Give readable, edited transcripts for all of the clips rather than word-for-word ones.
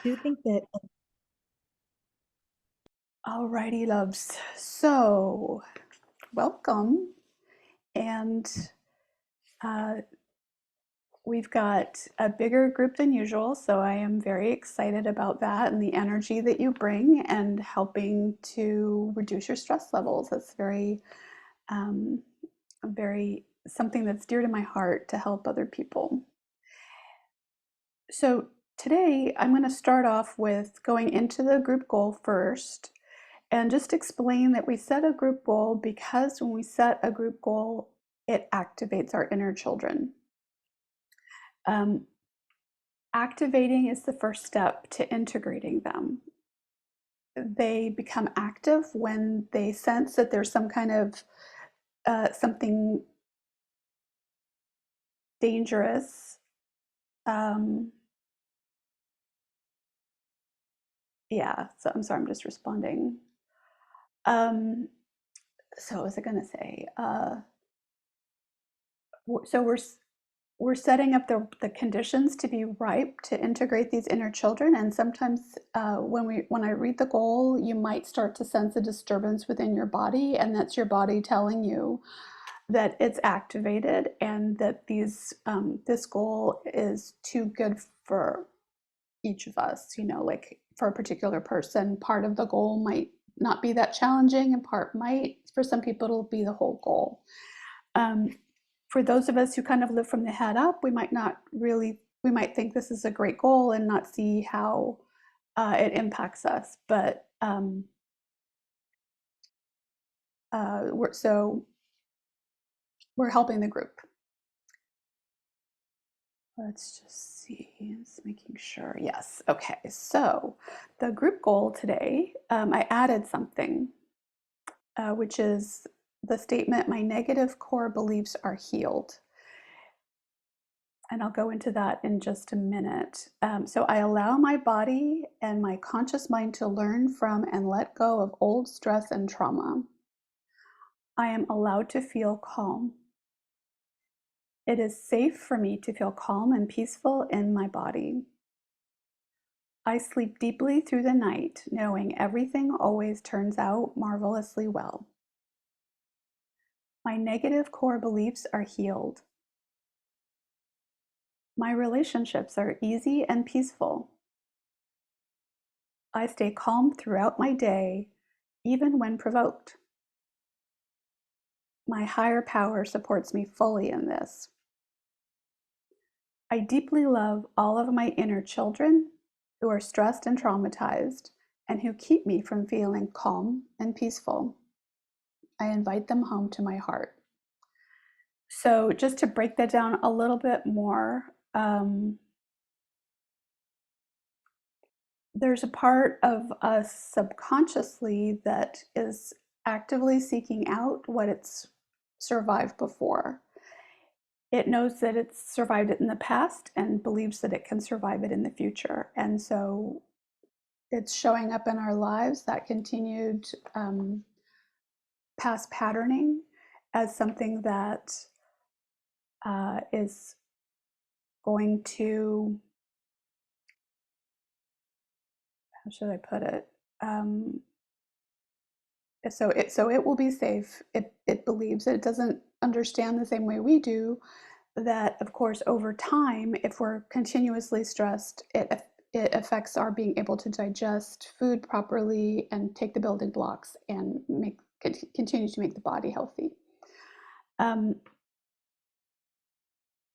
do think that Alrighty, loves. So, welcome. And uh, we've got a bigger group than usual. So, I am very excited about that and the energy that you bring and helping to reduce your stress levels. That's um, very something that's dear to my heart to help other people. So, today I'm going to start off with going into the group goal first. And just explain that we set a group goal because when we set a group goal, it activates our inner children. Um, Activating is the first step to integrating them. They become active when they sense that there's some kind of something dangerous. Um, yeah, so I'm sorry, I'm just responding. Um, so what was I going to say? So we're setting up the conditions to be ripe to integrate these inner children. And sometimes when I read the goal, you might start to sense a disturbance within your body, and that's your body telling you that it's activated and that this goal is too good for each of us. You know, like for a particular person, part of the goal might not be that challenging, and part might. For some people, it'll be the whole goal. Um, for those of us who kind of live from the head up, we might think this is a great goal and not see how it impacts us. But so we're helping the group. Let's just see, just making sure. Yes. Okay. So the group goal today, I added something, which is the statement, my negative core beliefs are healed. And I'll go into that in just a minute. So I allow my body and my conscious mind to learn from and let go of old stress and trauma. I am allowed to feel calm. It is safe for me to feel calm and peaceful in my body. I sleep deeply through the night, knowing everything always turns out marvelously well. My negative core beliefs are healed. My relationships are easy and peaceful. I stay calm throughout my day, even when provoked. My higher power supports me fully in this. I deeply love all of my inner children who are stressed and traumatized and who keep me from feeling calm and peaceful. I invite them home to my heart. So, just to break that down a little bit more, there's a part of us subconsciously that is actively seeking out what it's survived before. It knows that it's survived it in the past and believes that it can survive it in the future. And so it's showing up in our lives, that continued past patterning, as something that is going to, how should I put it? So it will be safe. It believes that it doesn't understand the same way we do, that of course over time, if we're continuously stressed, it affects our being able to digest food properly and take the building blocks and continue to make the body healthy. Um,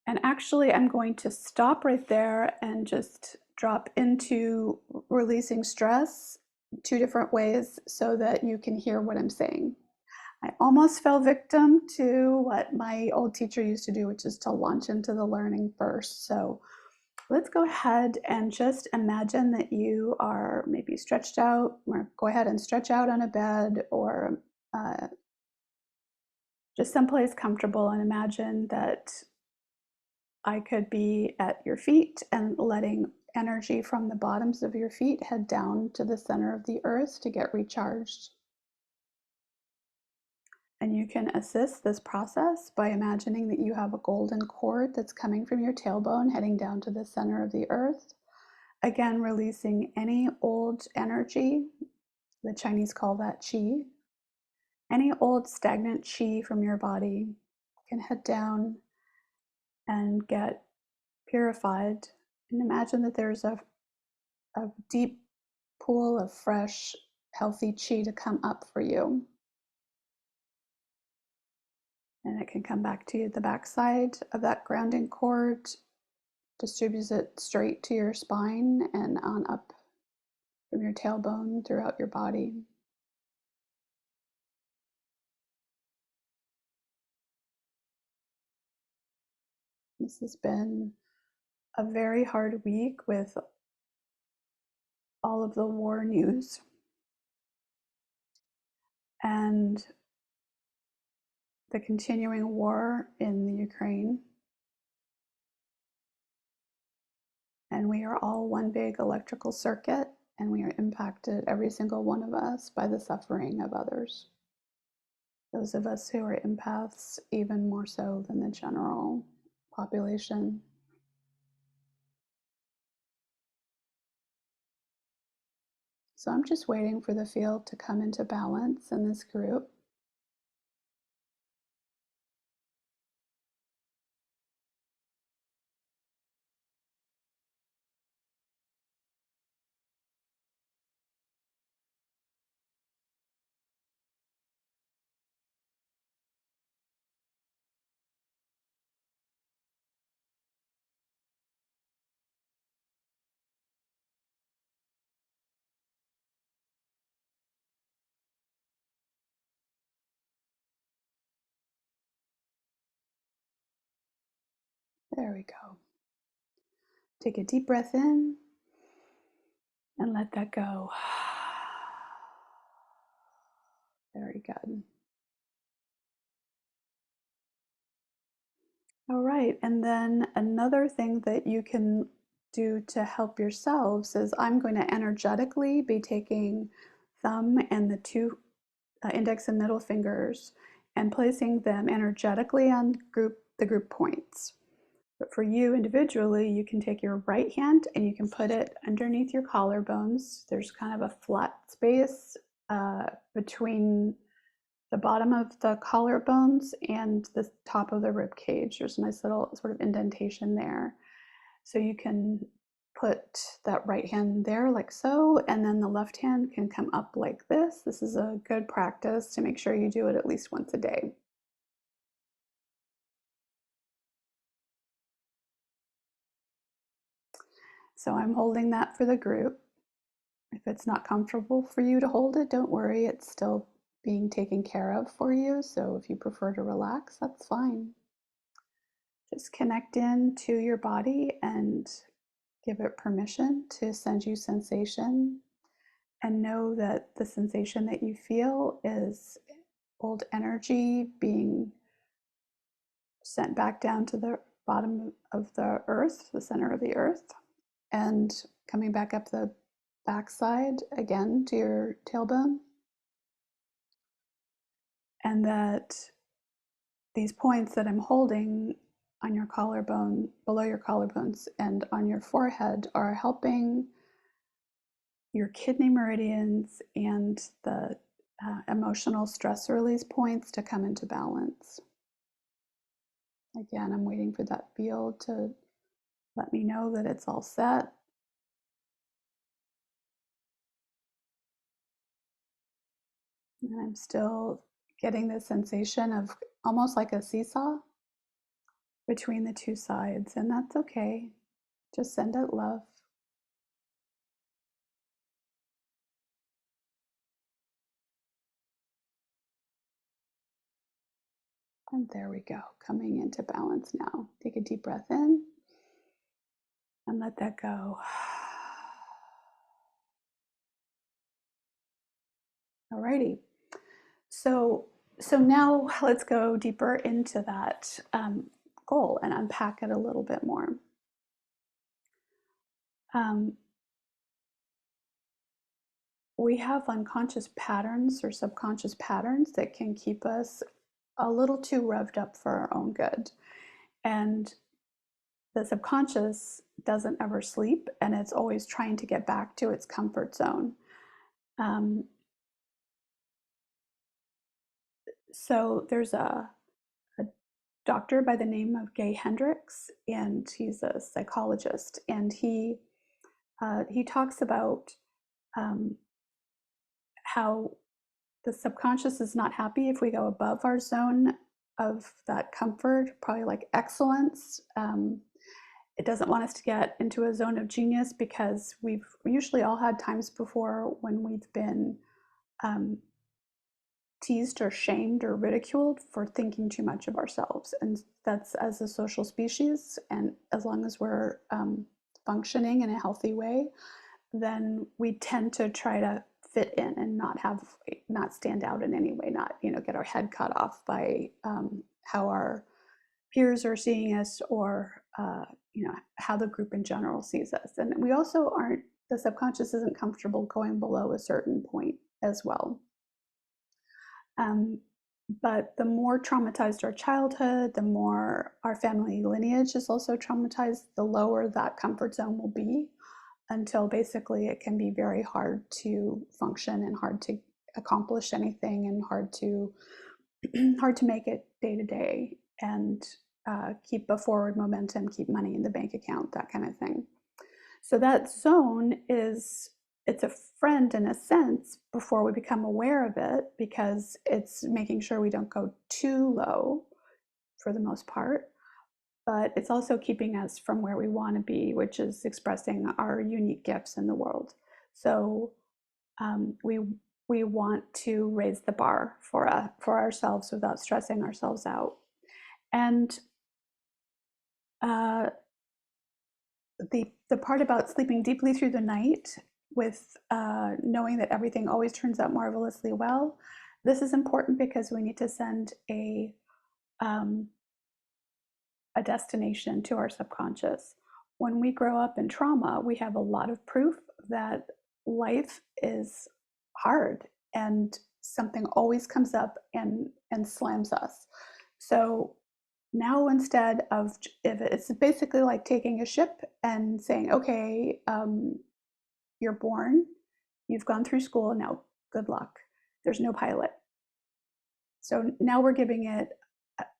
and actually, I'm going to stop right there and just drop into releasing stress two different ways so that you can hear what I'm saying. I almost fell victim to what my old teacher used to do, which is to launch into the learning first. So let's go ahead and just imagine that you are maybe stretched out, or go ahead and stretch out on a bed, or just someplace comfortable, and imagine that I could be at your feet and letting energy from the bottoms of your feet head down to the center of the earth to get recharged. And you can assist this process by imagining that you have a golden cord that's coming from your tailbone heading down to the center of the earth. Again, releasing any old energy. The Chinese call that qi. Any old stagnant qi from your body can head down and get purified. And imagine that there's a deep pool of fresh, healthy qi to come up for you. And it can come back to you at the backside of that grounding cord, distributes it straight to your spine and on up from your tailbone throughout your body. This has been a very hard week with all of the war news and the continuing war in the Ukraine. And we are all one big electrical circuit, and we are impacted, every single one of us, by the suffering of others. Those of us who are empaths, even more so than the general population. So I'm just waiting for the field to come into balance in this group. There we go. Take a deep breath in and let that go. Very good. All right, and then another thing that you can do to help yourselves is I'm going to energetically be taking thumb and the two index and middle fingers and placing them energetically on the group points. But for you individually, you can take your right hand and you can put it underneath your collarbones. There's kind of a flat space between the bottom of the collarbones and the top of the rib cage. There's a nice little sort of indentation there. So you can put that right hand there like so, and then the left hand can come up like this. This is a good practice to make sure you do it at least once a day. So I'm holding that for the group. If it's not comfortable for you to hold it, don't worry, it's still being taken care of for you. So if you prefer to relax, that's fine. Just connect in to your body and give it permission to send you sensation, and know that the sensation that you feel is old energy being sent back down to the bottom of the earth, the center of the earth, and coming back up the backside again to your tailbone. And that these points that I'm holding on your collarbone, below your collarbones, and on your forehead are helping your kidney meridians and the emotional stress release points to come into balance. Again, I'm waiting for that field to let me know that it's all set. And I'm still getting the sensation of almost like a seesaw between the two sides, and that's okay. Just send it love. And there we go, coming into balance now. Take a deep breath in and let that go. Alrighty. So now let's go deeper into that goal and unpack it a little bit more. We have unconscious patterns or subconscious patterns that can keep us a little too revved up for our own good. And the subconscious doesn't ever sleep, and it's always trying to get back to its comfort zone. Um, so there's a doctor by the name of Gay Hendricks, and he's a psychologist, and he talks about um, how the subconscious is not happy if we go above our zone of that comfort, probably like excellence. It doesn't want us to get into a zone of genius because we've usually all had times before when we've been um, teased or shamed or ridiculed for thinking too much of ourselves. And that's as a social species. And as long as we're functioning in a healthy way, then we tend to try to fit in and not stand out in any way, not get our head cut off by how our peers are seeing us, or how the group in general sees us. And we also aren't the subconscious isn't comfortable going below a certain point as well. But the more traumatized our childhood, the more our family lineage is also traumatized, the lower that comfort zone will be, until basically it can be very hard to function and hard to accomplish anything, and hard to make it day to day, and keep a forward momentum, keep money in the bank account, that kind of thing. So that zone it's a friend in a sense before we become aware of it, because it's making sure we don't go too low for the most part, but it's also keeping us from where we want to be, which is expressing our unique gifts in the world. So we want to raise the bar for ourselves without stressing ourselves out. And the part about sleeping deeply through the night with knowing that everything always turns out marvelously well, this is important because we need to send um, a destination to our subconscious. When we grow up in trauma, we have a lot of proof that life is hard, and something always comes up and slams us. So now, instead of, if it's basically like taking a ship and saying, okay, you're born, you've gone through school, now good luck. There's no pilot. So now we're giving it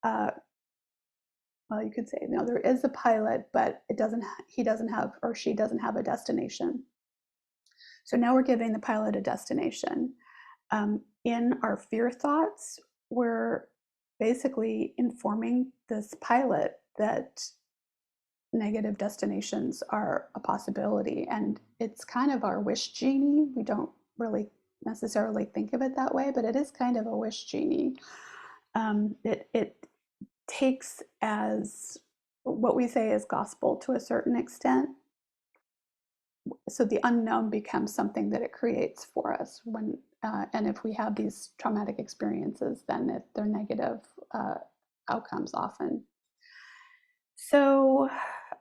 well, you could say, no, there is a pilot, but he doesn't have, or she doesn't have, a destination. So now we're giving the pilot a destination. In our fear thoughts, we're basically informing this pilot that negative destinations are a possibility. And it's kind of our wish genie. We don't really necessarily think of it that way, but it is kind of a wish genie. It takes as what we say is gospel to a certain extent. So the unknown becomes something that it creates for us and if we have these traumatic experiences, then they're negative outcomes often. So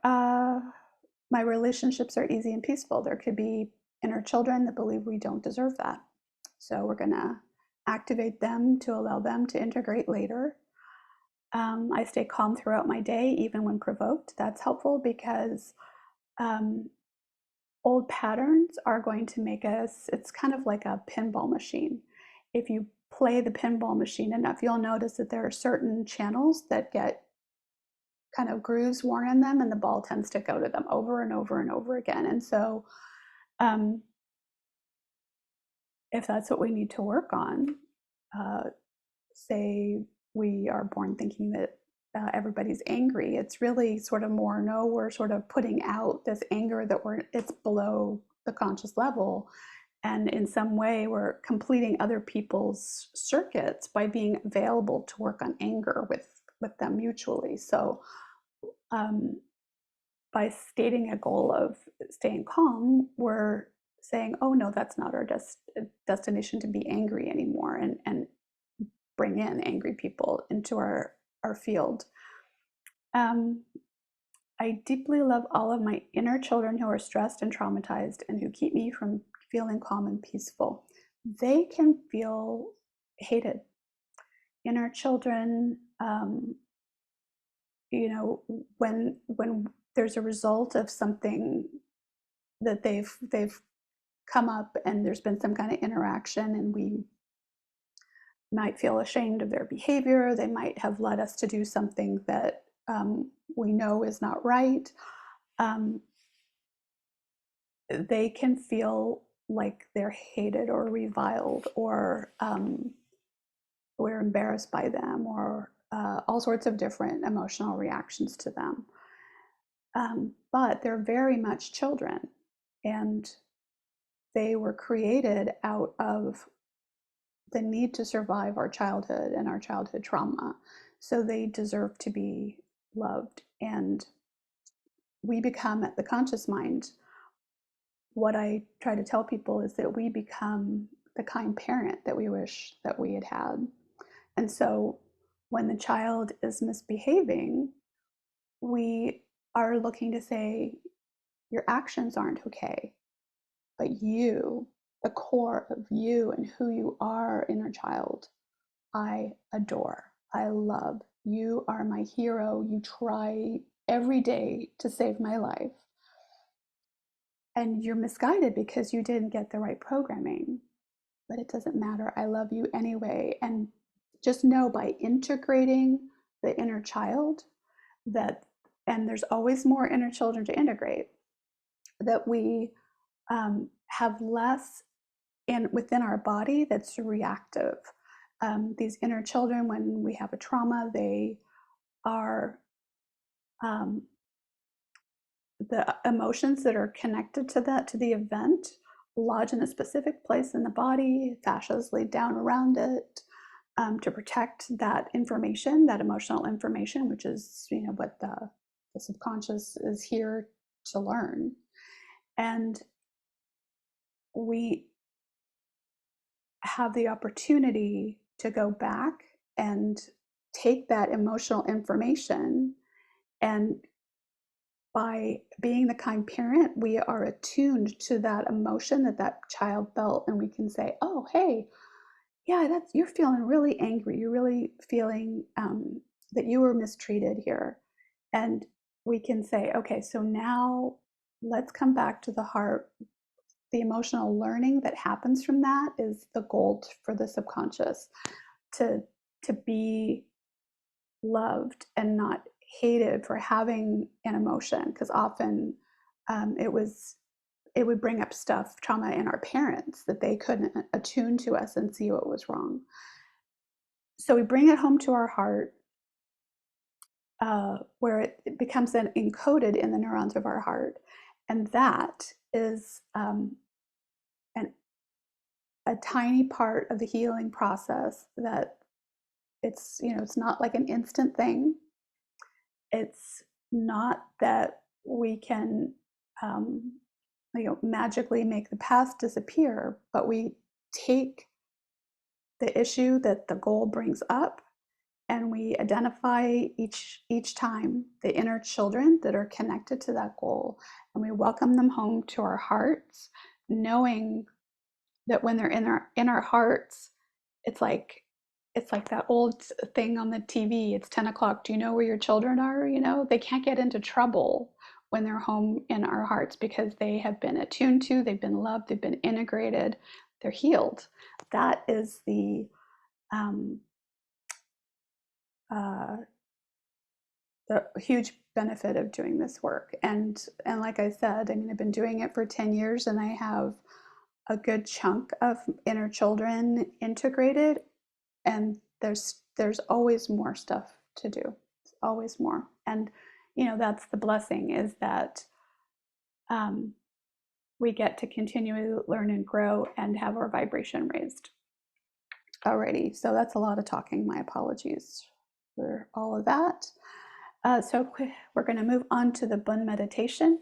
my relationships are easy and peaceful. There could be inner children that believe we don't deserve that. So we're going to activate them to allow them to integrate later. I stay calm throughout my day, even when provoked. That's helpful because old patterns are going to make us, it's kind of like a pinball machine. If you play the pinball machine enough, you'll notice that there are certain channels that get kind of grooves worn in them, and the ball tends to go to them over and over and over again. And so if that's what we need to work on, say we are born thinking that everybody's angry, it's really sort of more, no, we're sort of putting out this anger that it's below the conscious level, and in some way we're completing other people's circuits by being available to work on anger with them mutually. So by stating a goal of staying calm, we're saying, oh no, that's not our destination to be angry anymore, and bring in angry people into our field. I deeply love all of my inner children who are stressed and traumatized and who keep me from feeling calm and peaceful. They can feel hated. Inner children, when there's a result of something that they've come up, and there's been some kind of interaction, and we might feel ashamed of their behavior. They might have led us to do something that we know is not right. Um, they can feel like they're hated or reviled, or we're embarrassed by them, or all sorts of different emotional reactions to them. But they're very much children, and they were created out of the need to survive our childhood and our childhood trauma. So they deserve to be loved. And we become, at the conscious mind, what I try to tell people is that we become the kind parent that we wish that we had had. And so when the child is misbehaving, we are looking to say, your actions aren't okay, but you, the core of you and who you are, inner child, I adore, I love. You are my hero. You try every day to save my life. And you're misguided because you didn't get the right programming. But it doesn't matter. I love you anyway. And just know, by integrating the inner child, that, and there's always more inner children to integrate, that we have less within our body that's reactive. These inner children, when we have a trauma, they are the emotions that are connected to that, to the event, lodge in a specific place in the body. Fascia is laid down around it to protect that information, that emotional information, which is, what the subconscious is here to learn. And we have the opportunity to go back and take that emotional information, and by being the kind parent, we are attuned to that emotion that that child felt, and we can say, oh, hey, yeah, you're feeling really angry, you're really feeling that you were mistreated here. And we can say, okay, so now let's come back to the heart. The emotional learning that happens from that is the gold for the subconscious, to be loved and not hated for having an emotion, because often it would bring up stuff, trauma in our parents, that they couldn't attune to us and see what was wrong. So we bring it home to our heart, where it becomes then encoded in the neurons of our heart, and that is a tiny part of the healing process. That it's not like an instant thing. It's not that we can magically make the past disappear, but we take the issue that the goal brings up, and we identify each time the inner children that are connected to that goal, and we welcome them home to our hearts, knowing that when they're in our hearts, it's like that old thing on the TV. It's 10 o'clock. Do you know where your children are? They can't get into trouble when they're home in our hearts, because they have been attuned to, they've been loved, they've been integrated, they're healed. That is uh, the huge benefit of doing this work. And like I said, I've been doing it for 10 years, and I have a good chunk of inner children integrated, and there's always more stuff to do. It's always more. And that's the blessing, is that we get to continually learn and grow and have our vibration raised. Alrighty, so that's a lot of talking. My apologies for all of that. So we're going to move on to the Bun meditation.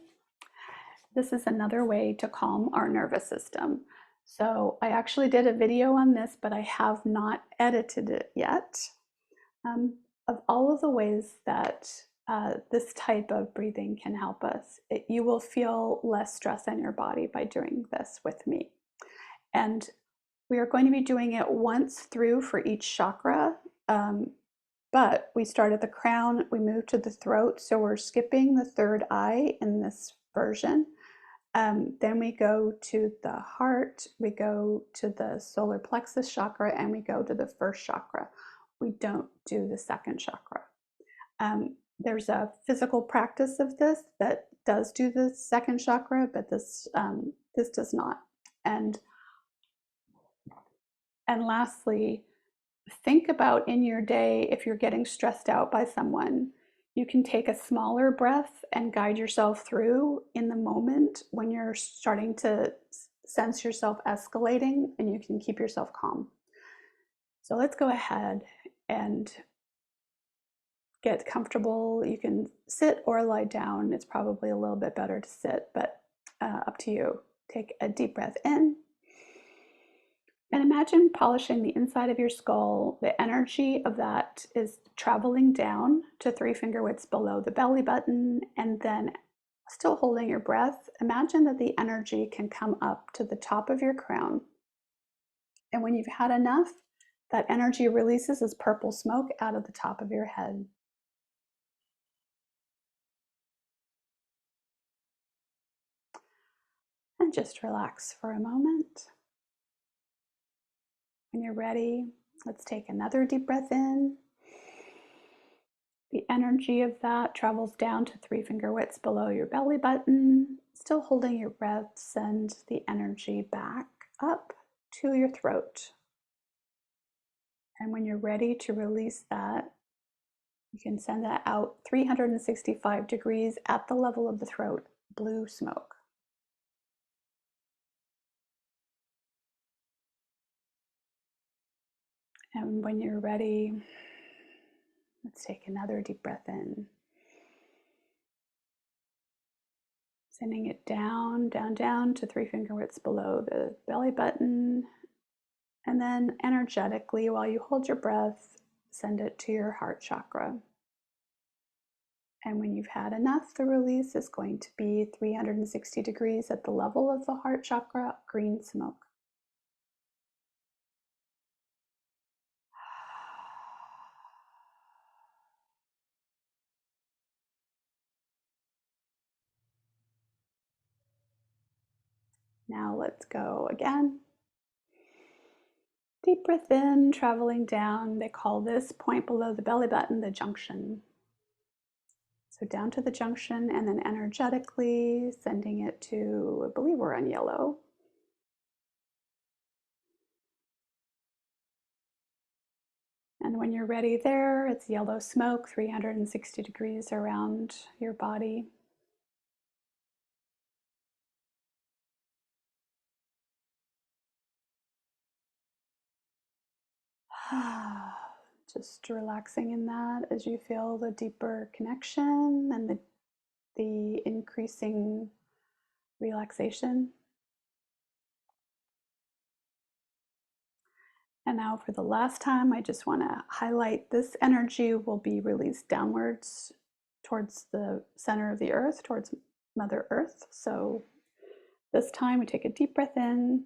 This is another way to calm our nervous system. So I actually did a video on this, but I have not edited it yet. Of all of the ways that this type of breathing can help us, you will feel less stress in your body by doing this with me. And we are going to be doing it once through for each chakra. But we start at the crown, we move to the throat, so we're skipping the third eye in this version. Then we go to the heart, we go to the solar plexus chakra, and we go to the first chakra. We don't do the second chakra. There's a physical practice of this that does do the second chakra, but this does not. And lastly, think about in your day, if you're getting stressed out by someone, you can take a smaller breath and guide yourself through in the moment when you're starting to sense yourself escalating, and you can keep yourself calm. So let's go ahead and get comfortable. You can sit or lie down. It's probably a little bit better to sit, but up to you. Take a deep breath in. And imagine polishing the inside of your skull. The energy of that is traveling down to 3 finger widths below the belly button, and then still holding your breath, imagine that the energy can come up to the top of your crown. And when you've had enough, that energy releases as purple smoke out of the top of your head. And just relax for a moment. When you're ready, let's take another deep breath in. The energy of that travels down to 3 finger widths below your belly button. Still holding your breath, send the energy back up to your throat. And when you're ready to release that, you can send that out 365 degrees at the level of the throat, blue smoke. And when you're ready, let's take another deep breath in. Sending it down, down, down to 3 finger widths below the belly button. And then energetically, while you hold your breath, send it to your heart chakra. And when you've had enough, the release is going to be 360 degrees at the level of the heart chakra, green smoke. Now let's go again. Deep breath in, traveling down. They call this point below the belly button the junction. So down to the junction, and then energetically sending it to, I believe we're on yellow. And when you're ready there, it's yellow smoke, 360 degrees around your body. Just relaxing in that as you feel the deeper connection and the increasing relaxation. And now for the last time, I just want to highlight this energy will be released downwards towards the center of the earth, towards Mother Earth. So this time we take a deep breath in,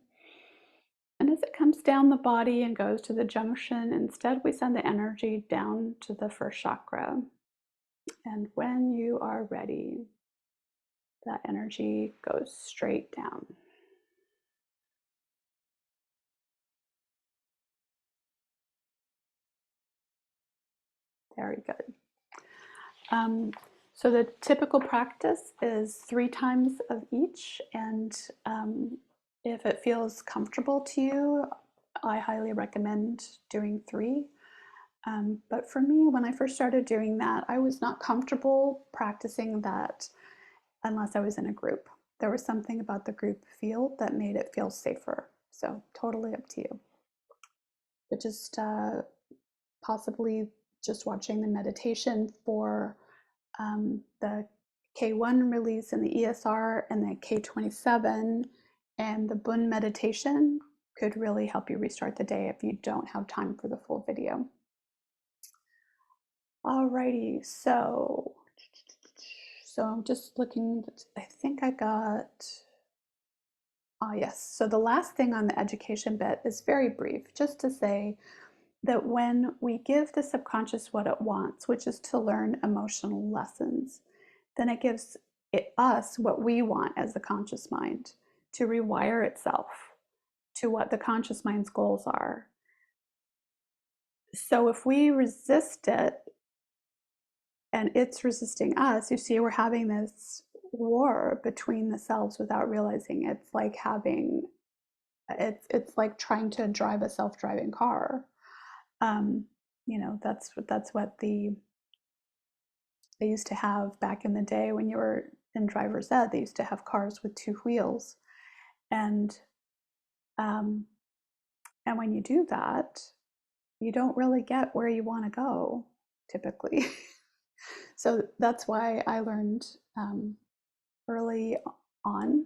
and as it comes down the body and goes to the junction, instead we send the energy down to the first chakra. And when you are ready, that energy goes straight down. Very good. So the typical practice is 3 times of each, and if it feels comfortable to you, I highly recommend doing 3. But for me, when I first started doing that, I was not comfortable practicing that unless I was in a group. There was something about the group feel that made it feel safer. So totally up to you. But just possibly just watching the meditation for the K1 release and the ESR and the K27 and the Bun meditation could really help you restart the day if you don't have time for the full video. Alrighty, so I'm just looking, I think I got, yes. So the last thing on the education bit is very brief, just to say that when we give the subconscious what it wants, which is to learn emotional lessons, then it gives us what we want as the conscious mind to rewire itself to what the conscious mind's goals are. So if we resist it and it's resisting us, you see, we're having this war between the selves without realizing. It's like having it's like trying to drive a self-driving car. um, that's what they used to have back in the day when you were in driver's ed. They used to have cars with two wheels, and um, and when you do that, you don't really get where you want to go typically. So that's why I learned early on,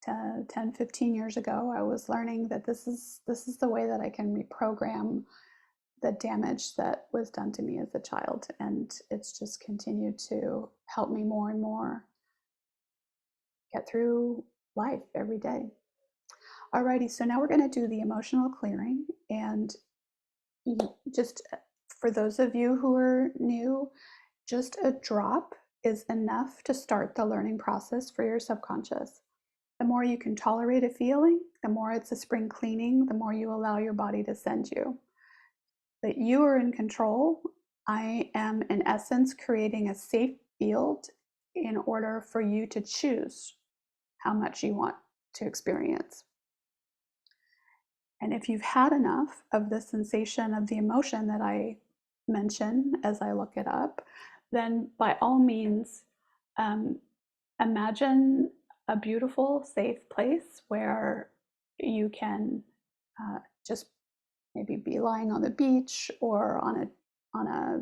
10, 15 years ago, I was learning that this is the way that I can reprogram the damage that was done to me as a child. And it's just continued to help me more and more get through life every day. Alrighty, so now we're going to do the emotional clearing. And just for those of you who are new, just a drop is enough to start the learning process for your subconscious. The more you can tolerate a feeling, the more it's a spring cleaning, the more you allow your body to send you. That you are in control. I am, in essence, creating a safe field in order for you to choose how much you want to experience. And if you've had enough of the sensation of the emotion that I mention as I look it up, then by all means, imagine a beautiful, safe place where you can just maybe be lying on the beach or on a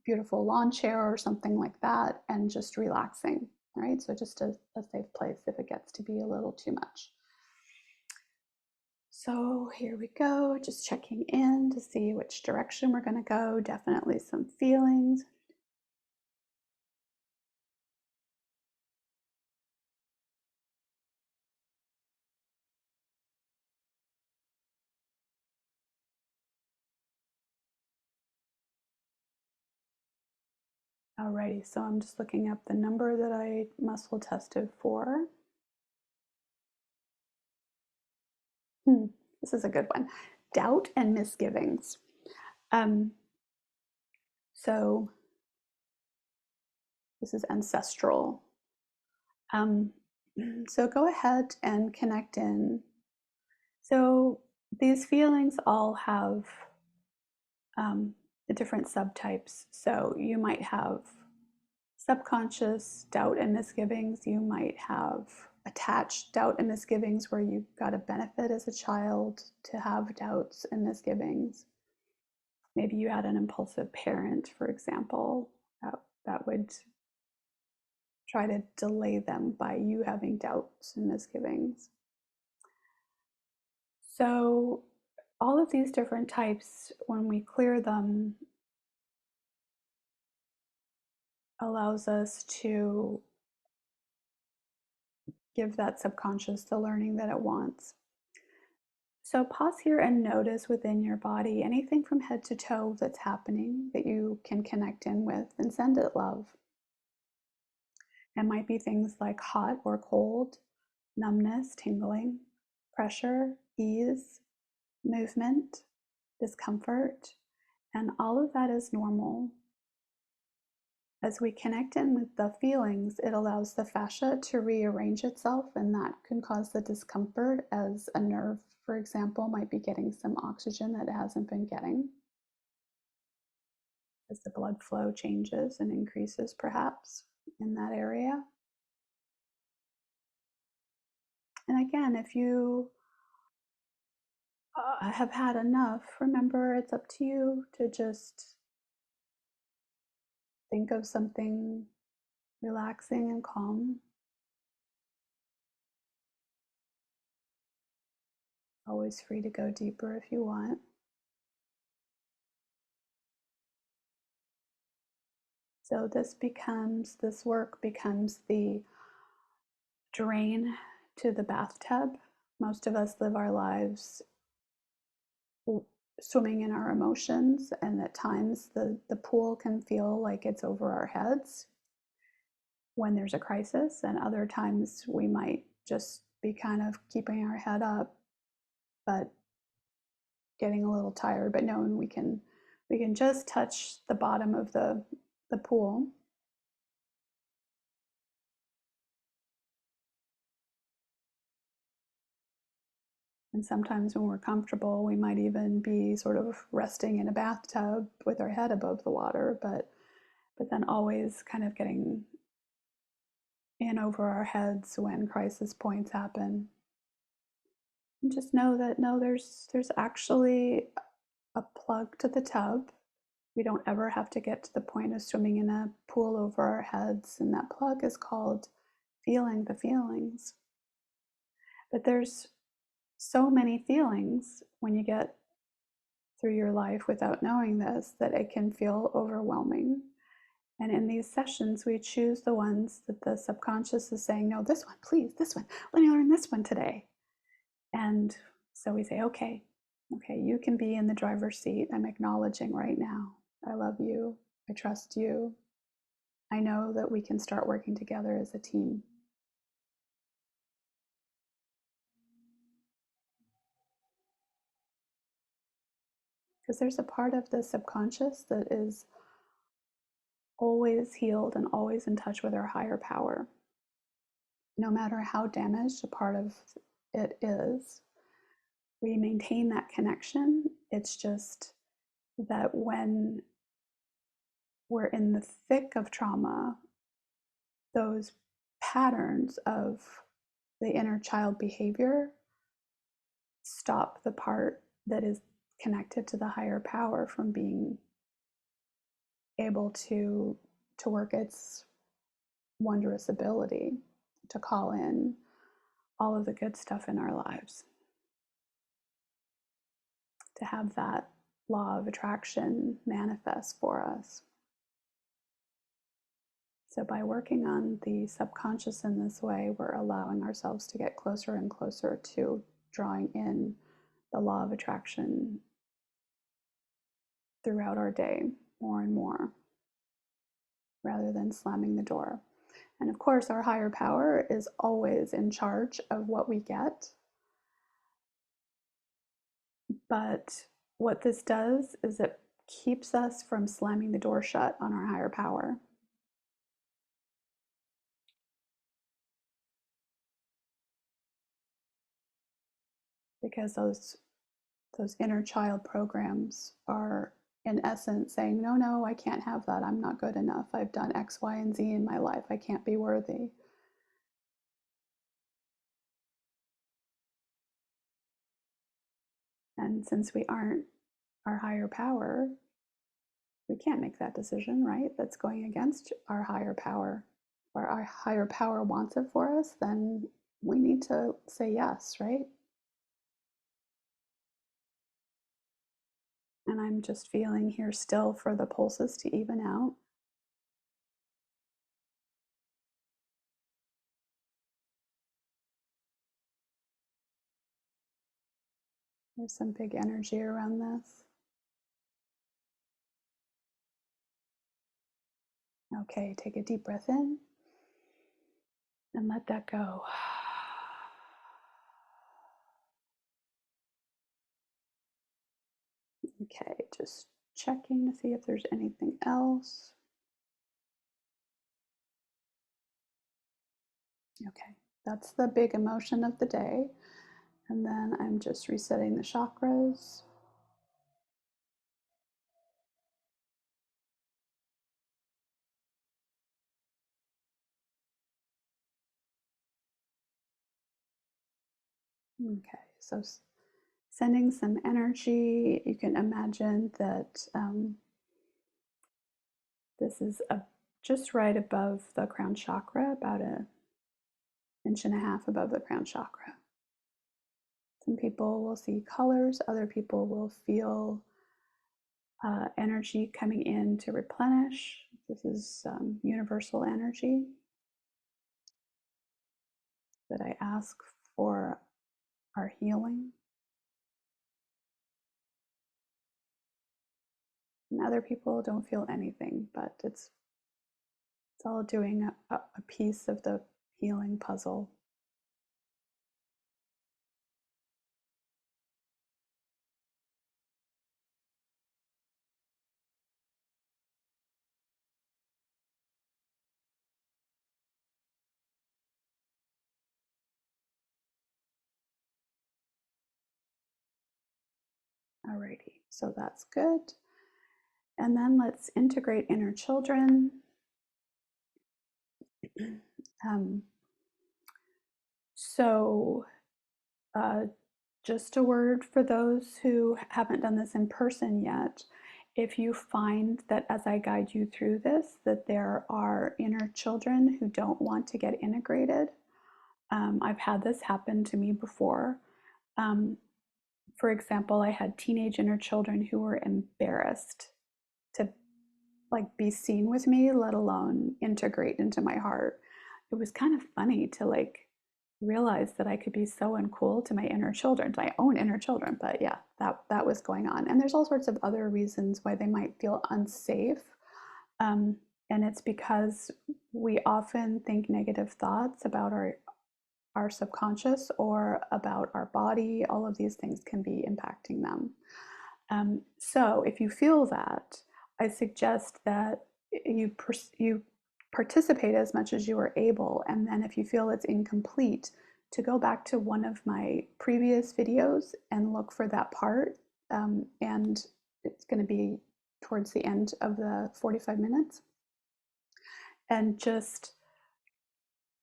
beautiful lawn chair or something like that, and just relaxing. Right? So just a safe place if it gets to be a little too much. So here we go, just checking in to see which direction we're going to go. Definitely some feelings. Alrighty, so I'm just looking up the number that I muscle tested for. This is a good one. Doubt and misgivings. So this is ancestral. So go ahead and connect in. So these feelings all have the different subtypes. So you might have subconscious doubt and misgivings. You might have attached doubt and misgivings where you got a benefit as a child to have doubts and misgivings. Maybe you had an impulsive parent, for example, that would try to delay them by you having doubts and misgivings. So all of these different types, when we clear them, allows us to give that subconscious the learning that it wants. So pause here and notice within your body anything from head to toe that's happening that you can connect in with, and send it love. It might be things like hot or cold, numbness, tingling, pressure, ease, movement, discomfort, and all of that is normal. As we connect in with the feelings, it allows the fascia to rearrange itself, and that can cause the discomfort, as a nerve, for example, might be getting some oxygen that it hasn't been getting. As the blood flow changes and increases, perhaps, in that area. And again, if you have had enough, remember it's up to you to just think of something relaxing and calm. Always free to go deeper if you want. So this work becomes the drain to the bathtub. Most of us live our lives swimming in our emotions, and at times the pool can feel like it's over our heads when there's a crisis, and other times we might just be kind of keeping our head up but getting a little tired, but knowing we can just touch the bottom of the pool. And sometimes when we're comfortable, we might even be sort of resting in a bathtub with our head above the water, but then always kind of getting in over our heads when crisis points happen. And just know that no, there's actually a plug to the tub. We don't ever have to get to the point of swimming in a pool over our heads, and that plug is called feeling the feelings. But there's so many feelings when you get through your life without knowing this that it can feel overwhelming. And in these sessions, we choose the ones that the subconscious is saying, no, this one, please, this one, let me learn this one today. And so we say, okay, you can be in the driver's seat. I'm acknowledging right now. I love you. I trust you. I know that we can start working together as a team. Because there's a part of the subconscious that is always healed and always in touch with our higher power. No matter how damaged a part of it is, we maintain that connection. It's just that when we're in the thick of trauma, those patterns of the inner child behavior stop the part that is connected to the higher power from being able to work its wondrous ability to call in all of the good stuff in our lives, to have that law of attraction manifest for us. So by working on the subconscious in this way, we're allowing ourselves to get closer and closer to drawing in the law of attraction throughout our day more and more, rather than slamming the door. And of course, our higher power is always in charge of what we get. But what this does is it keeps us from slamming the door shut on our higher power. Because those inner child programs are in essence saying, no, I can't have that. I'm not good enough. I've done X, Y, and Z in my life. I can't be worthy. And since we aren't our higher power, we can't make that decision, right? That's going against our higher power. If our higher power wants it for us, then we need to say yes, right? And I'm just feeling here still for the pulses to even out. There's some big energy around this. Okay, take a deep breath in and let that go. Okay, just checking to see if there's anything else. Okay, that's the big emotion of the day. And then I'm just resetting the chakras. Okay, so sending some energy. You can imagine that this is just right above the crown chakra, about an inch and a half above the crown chakra. Some people will see colors, other people will feel energy coming in to replenish. This is universal energy that I ask for our healing. other people don't feel anything, but it's all doing a piece of the healing puzzle. Alrighty, so that's good. And then let's integrate inner children. Um, so, uh, just a word for those who haven't done this in person yet. If you find that as I guide you through this, that there are inner children who don't want to get integrated, I've had this happen to me before. Um, for example, I had teenage inner children who were embarrassed to like be seen with me, let alone integrate into my heart. It was kind of funny to like realize that I could be so uncool to my inner children, to my own inner children. But yeah, that was going on. And there's all sorts of other reasons why they might feel unsafe. Um, and it's because we often think negative thoughts about our subconscious or about our body. All of these things can be impacting them. So if you feel that, I suggest that you participate as much as you are able, and then if you feel it's incomplete, to go back to one of my previous videos and look for that part, and it's going to be towards the end of the 45 minutes, and just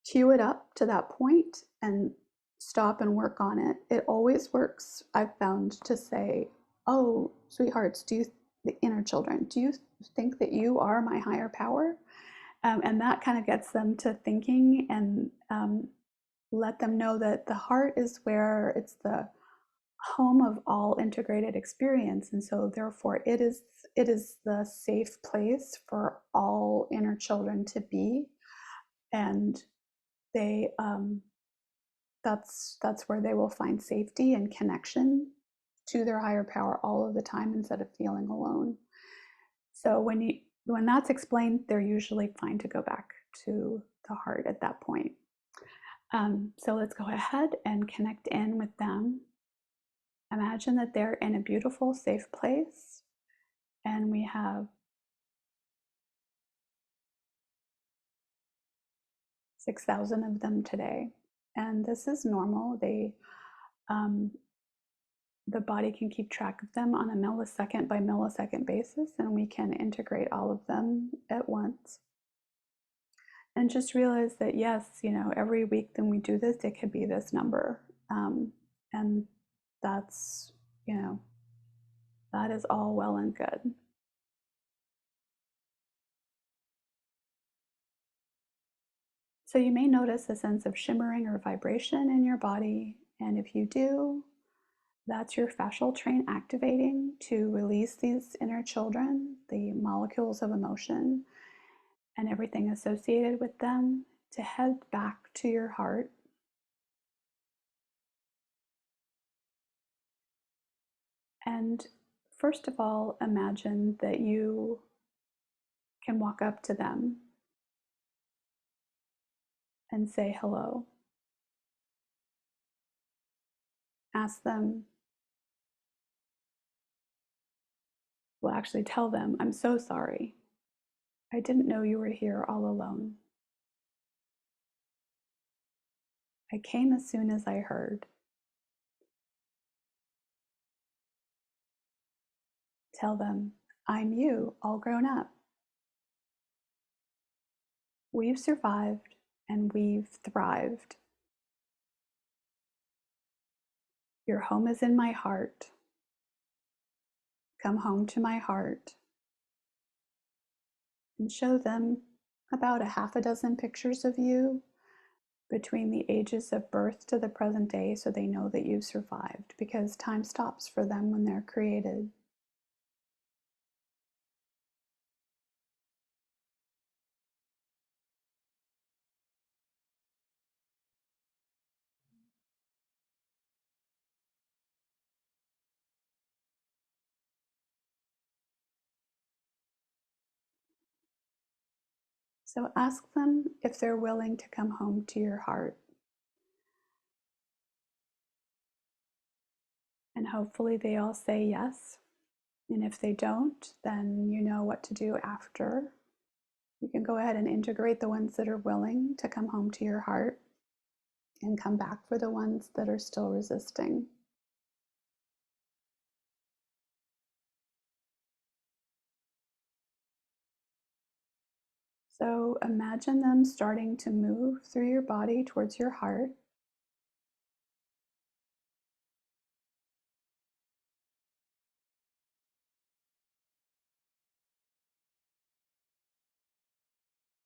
cue it up to that point and stop and work on it. It always works, I've found, to say, oh, sweethearts, the inner children, do you think that you are my higher power? And that kind of gets them to thinking, and let them know that the heart is where it's the home of all integrated experience. And so therefore it is the safe place for all inner children to be. And they that's where they will find safety and connection to their higher power all of the time instead of feeling alone. So when that's explained, they're usually fine to go back to the heart at that point. So let's go ahead and connect in with them. Imagine that they're in a beautiful, safe place, and we have 6,000 of them today. And this is normal. Um, the body can keep track of them on a millisecond by millisecond basis, and we can integrate all of them at once. And just realize that, yes, every week when we do this, it could be this number. And that's, that is all well and good. So you may notice a sense of shimmering or vibration in your body. And if you do, that's your fascial train activating to release these inner children, the molecules of emotion, and everything associated with them, to head back to your heart. And first of all, imagine that you can walk up to them and say hello. Ask them, well, actually tell them, I'm so sorry. I didn't know you were here all alone. I came as soon as I heard. Tell them, I'm you, all grown up. We've survived and we've thrived. Your home is in my heart. Come home to my heart. And show them about a half a dozen pictures of you between the ages of birth to the present day, so they know that you've survived, because time stops for them when they're created. So ask them if they're willing to come home to your heart. And hopefully they all say yes. And if they don't, then you know what to do after. You can go ahead and integrate the ones that are willing to come home to your heart and come back for the ones that are still resisting. So imagine them starting to move through your body towards your heart.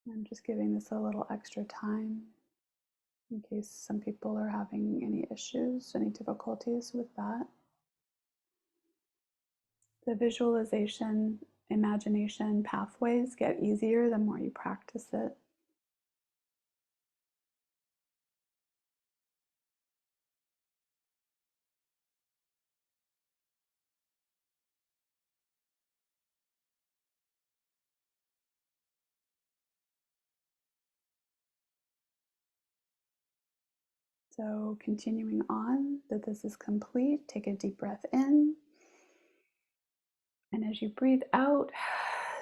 I'm just giving this a little extra time in case some people are having any issues, any difficulties with that. The visualization, imagination pathways get easier the more you practice it. So continuing on, that this is complete, take a deep breath in. And as you breathe out,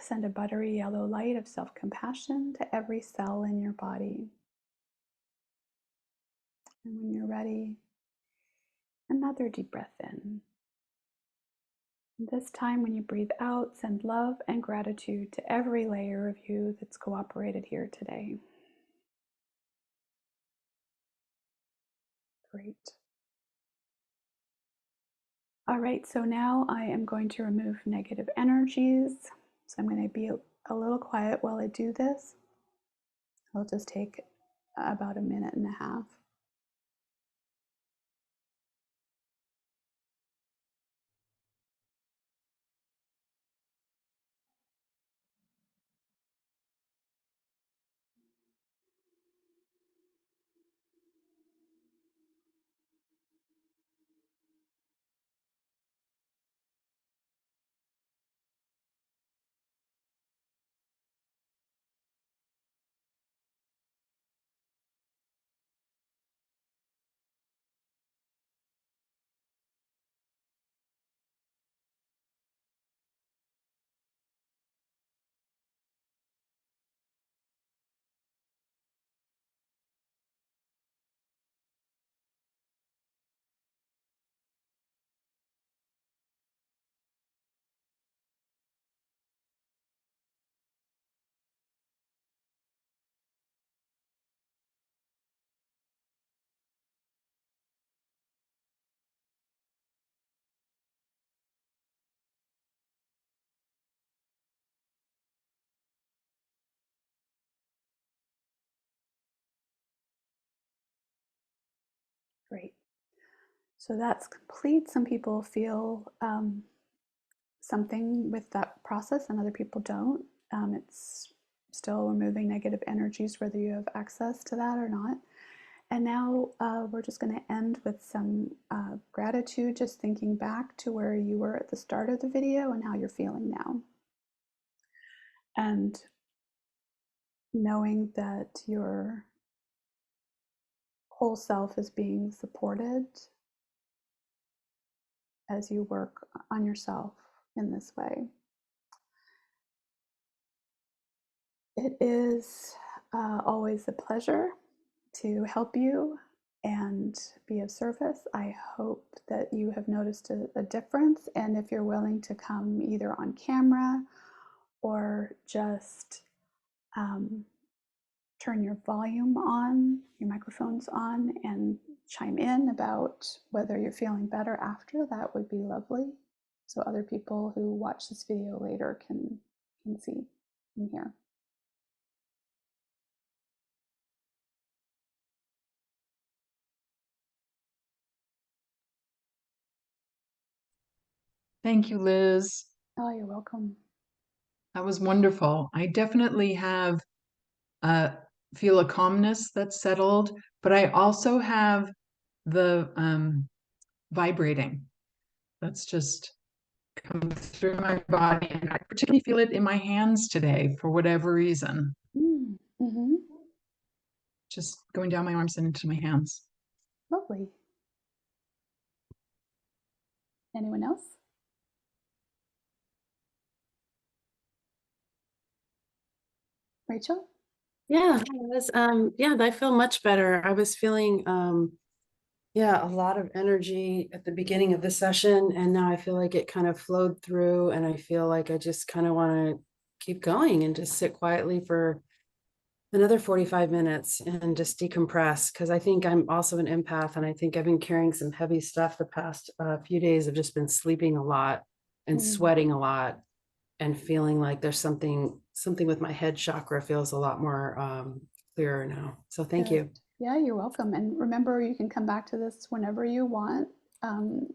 send a buttery yellow light of self-compassion to every cell in your body. And when you're ready, another deep breath in. And this time, when you breathe out, send love and gratitude to every layer of you that's cooperated here today. Great. All right, so now I am going to remove negative energies. So I'm going to be a little quiet while I do this. It'll just take about a minute and a half. Great. So that's complete. Some people feel something with that process and other people don't. It's still removing negative energies, whether you have access to that or not. And now we're just going to end with some gratitude, just thinking back to where you were at the start of the video and how you're feeling now. And knowing that your whole self is being supported as you work on yourself in this way. It is always a pleasure to help you and be of service. I hope that you have noticed a difference, and if you're willing to come either on camera or just turn your volume on, your microphones on, and chime in about whether you're feeling better after, that would be lovely. So other people who watch this video later can see and hear. Thank you, Liz. Oh, you're welcome. That was wonderful. I definitely have feel a calmness that's settled, but I also have the vibrating that's just come through my body, and I particularly feel it in my hands today for whatever reason. Mm-hmm. just going down my arms and into my hands. Lovely. Anyone else? Rachel? Yeah, I feel much better. I was feeling a lot of energy at the beginning of the session, and now I feel like it kind of flowed through, and I feel like I just kind of want to keep going and just sit quietly for another 45 minutes and just decompress, because I think I'm also an empath, and I think I've been carrying some heavy stuff the past few days. I've just been sleeping a lot and Mm. sweating a lot and feeling like there's something with my head chakra feels a lot more clearer now. So thank Good. you. Yeah, you're welcome. And remember, you can come back to this whenever you want.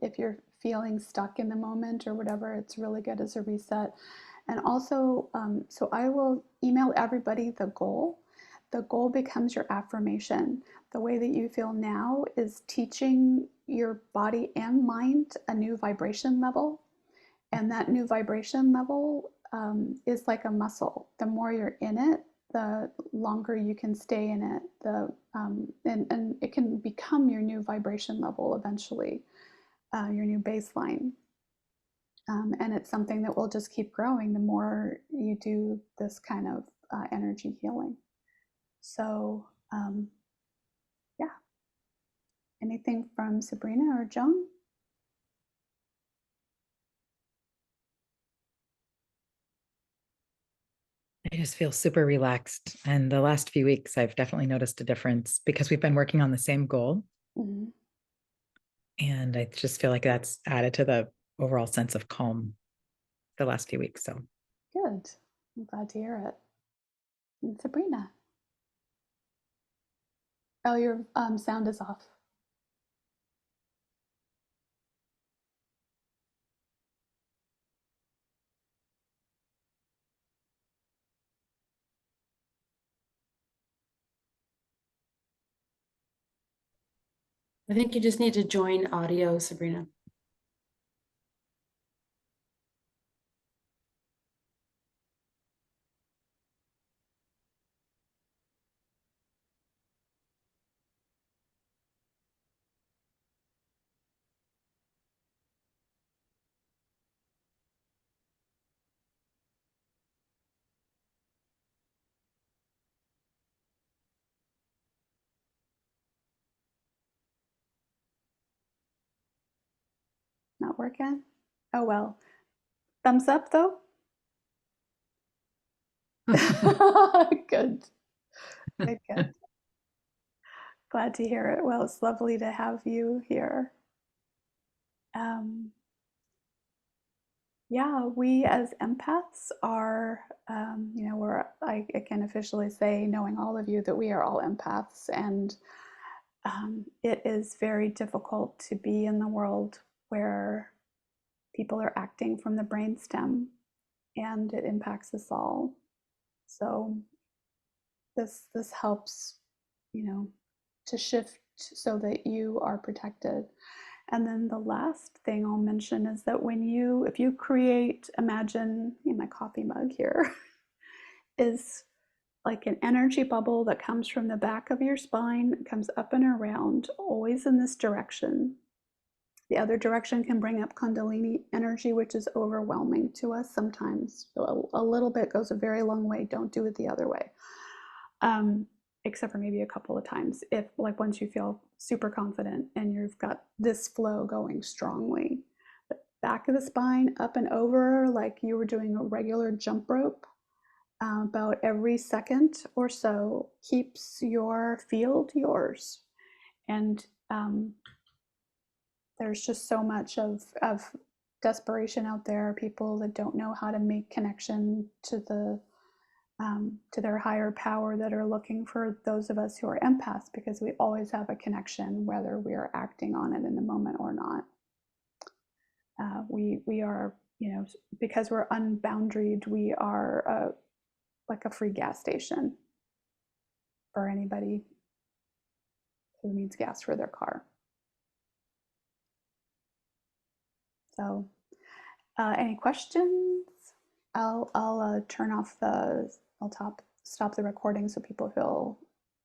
If you're feeling stuck in the moment or whatever, it's really good as a reset. And also, so I will email everybody the goal. The goal becomes your affirmation. The way that you feel now is teaching your body and mind a new vibration level. And that new vibration level is like a muscle. The more you're in it, the longer you can stay in it. And it can become your new vibration level eventually, your new baseline. And it's something that will just keep growing the more you do this kind of energy healing. So, yeah. Anything from Sabrina or Joan? I just feel super relaxed. And the last few weeks, I've definitely noticed a difference because we've been working on the same goal. Mm-hmm. And I just feel like that's added to the overall sense of calm the last few weeks. So Good. I'm glad to hear it. And Sabrina. Oh, your sound is off. I think you just need to join audio, Sabrina. Not working? Oh well. Thumbs up though? Good. Good, good. Glad to hear it. Well, it's lovely to have you here. Um, yeah, we as empaths are, I can officially say, knowing all of you, that we are all empaths. And it is very difficult to be in the world where people are acting from the brainstem, and it impacts us all. So this helps, you know, to shift so that you are protected. And then the last thing I'll mention is that if you create, imagine in my coffee mug here, is like an energy bubble that comes from the back of your spine, comes up and around, always in this direction. The other direction can bring up Kundalini energy, which is overwhelming to us sometimes. So a little bit goes a very long way. Don't do it the other way. Except for maybe a couple of times. If, like, once you feel super confident and you've got this flow going strongly, but back of the spine, up and over, like you were doing a regular jump rope, about every second or so keeps your field yours. And there's just so much of desperation out there, people that don't know how to make connection to their higher power, that are looking for those of us who are empaths, because we always have a connection whether we are acting on it in the moment or not. We are, because we're unboundaried, we are like a free gas station for anybody who needs gas for their car. So, any questions? I'll turn off I'll stop the recording so people feel